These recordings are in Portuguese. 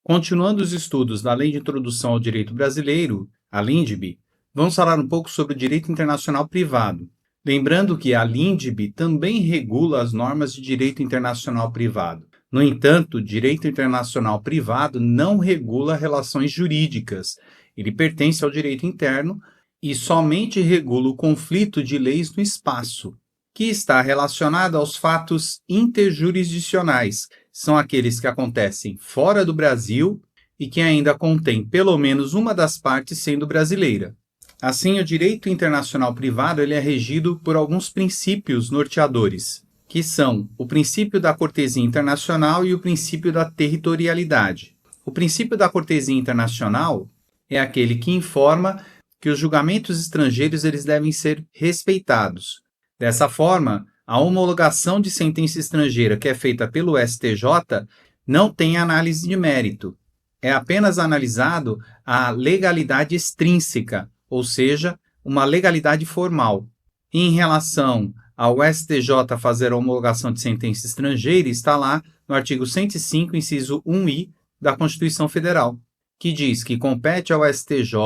Continuando os estudos da Lei de Introdução ao Direito Brasileiro, a LINDB, vamos falar um pouco sobre o direito internacional privado. Lembrando que a LINDB também regula as normas de direito internacional privado. No entanto, o direito internacional privado não regula relações jurídicas. Ele pertence ao direito interno e somente regula o conflito de leis no espaço, que está relacionado aos fatos interjurisdicionais. São aqueles que acontecem fora do Brasil e que ainda contêm pelo menos uma das partes sendo brasileira. Assim, o direito internacional privado ele é regido por alguns princípios norteadores, que são o princípio da cortesia internacional e o princípio da territorialidade. O princípio da cortesia internacional é aquele que informa que os julgamentos estrangeiros eles devem ser respeitados. Dessa forma, a homologação de sentença estrangeira que é feita pelo STJ não tem análise de mérito. É apenas analisado a legalidade extrínseca, ou seja, uma legalidade formal. Em relação ao STJ fazer a homologação de sentença estrangeira, está lá no artigo 105, inciso 1i da Constituição Federal, que diz que compete ao STJ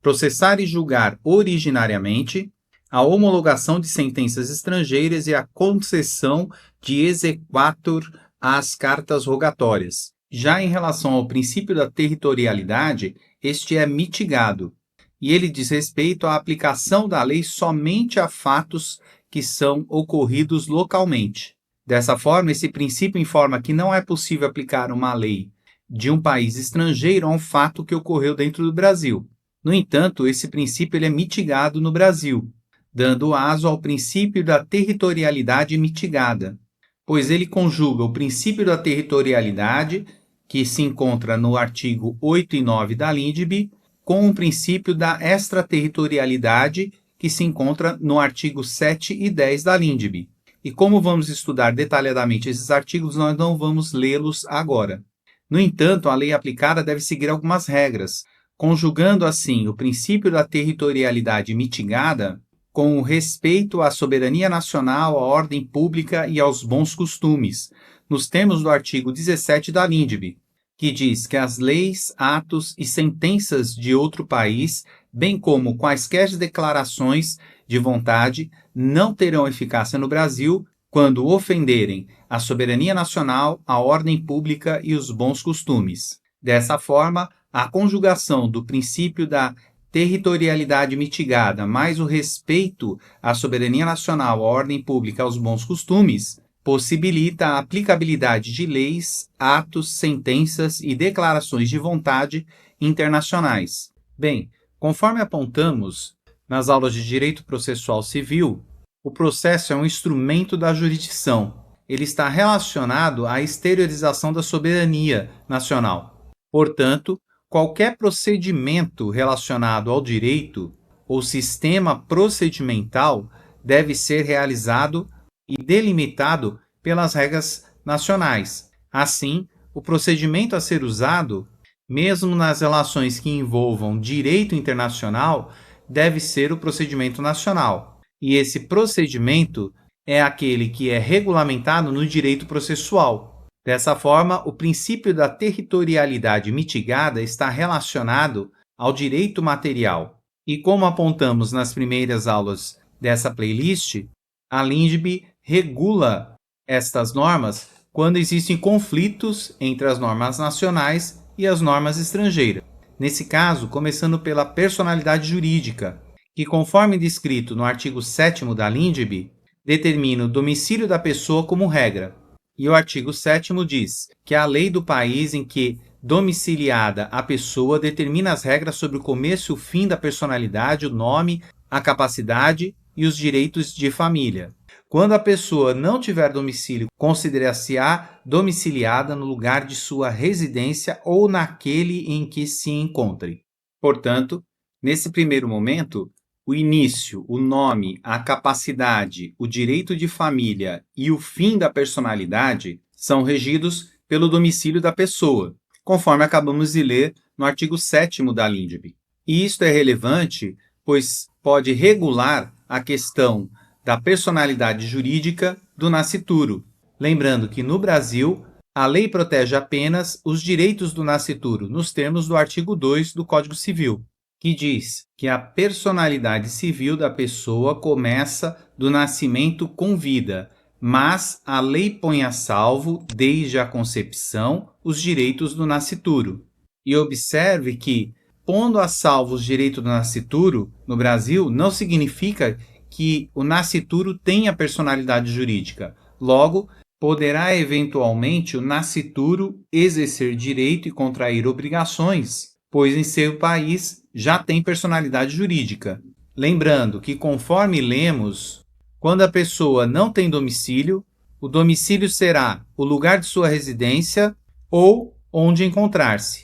processar e julgar originariamente a homologação de sentenças estrangeiras e a concessão de exequatur às cartas rogatórias. Já em relação ao princípio da territorialidade, este é mitigado, e ele diz respeito à aplicação da lei somente a fatos que são ocorridos localmente. Dessa forma, esse princípio informa que não é possível aplicar uma lei de um país estrangeiro a um fato que ocorreu dentro do Brasil. No entanto, esse princípio ele é mitigado no Brasil, dando aso ao princípio da territorialidade mitigada, pois ele conjuga o princípio da territorialidade, que se encontra no artigo 8 e 9 da LINDB, com o princípio da extraterritorialidade, que se encontra no artigo 7 e 10 da LINDB. E como vamos estudar detalhadamente esses artigos, nós não vamos lê-los agora. No entanto, a lei aplicada deve seguir algumas regras, conjugando assim o princípio da territorialidade mitigada com o respeito à soberania nacional, à ordem pública e aos bons costumes, nos termos do artigo 17 da LINDB, que diz que as leis, atos e sentenças de outro país, bem como quaisquer declarações de vontade, não terão eficácia no Brasil quando ofenderem a soberania nacional, a ordem pública e os bons costumes. Dessa forma, a conjugação do princípio da territorialidade mitigada, mais o respeito à soberania nacional, à ordem pública e aos bons costumes, possibilita a aplicabilidade de leis, atos, sentenças e declarações de vontade internacionais. Bem, conforme apontamos nas aulas de Direito Processual Civil, o processo é um instrumento da jurisdição. Ele está relacionado à exteriorização da soberania nacional. Portanto, qualquer procedimento relacionado ao direito ou sistema procedimental deve ser realizado e delimitado pelas regras nacionais. Assim, o procedimento a ser usado, mesmo nas relações que envolvam direito internacional, deve ser o procedimento nacional. E esse procedimento é aquele que é regulamentado no direito processual. Dessa forma, o princípio da territorialidade mitigada está relacionado ao direito material. E como apontamos nas primeiras aulas dessa playlist, a LINDB regula estas normas quando existem conflitos entre as normas nacionais e as normas estrangeiras. Nesse caso, começando pela personalidade jurídica, que conforme descrito no artigo 7º da LINDB, determina o domicílio da pessoa como regra. E o artigo 7º diz que a lei do país em que domiciliada a pessoa determina as regras sobre o começo e o fim da personalidade, o nome, a capacidade e os direitos de família. Quando a pessoa não tiver domicílio, considera-se-á domiciliada no lugar de sua residência ou naquele em que se encontre. Portanto, nesse primeiro momento, o início, o nome, a capacidade, o direito de família e o fim da personalidade são regidos pelo domicílio da pessoa, conforme acabamos de ler no artigo 7º da LINDB. E isto é relevante, pois pode regular a questão da personalidade jurídica do nascituro. Lembrando que no Brasil, A lei protege apenas os direitos do nascituro, nos termos do artigo 2 do Código Civil, que diz que a personalidade civil da pessoa começa do nascimento com vida, mas a lei põe a salvo, desde a concepção, os direitos do nascituro. E observe que, pondo a salvo os direitos do nascituro, no Brasil, não significa que o nascituro tenha personalidade jurídica. Logo, poderá eventualmente o nascituro exercer direito e contrair obrigações, pois em seu país já tem personalidade jurídica. Lembrando que, conforme lemos, quando a pessoa não tem domicílio, o domicílio será o lugar de sua residência ou onde encontrar-se.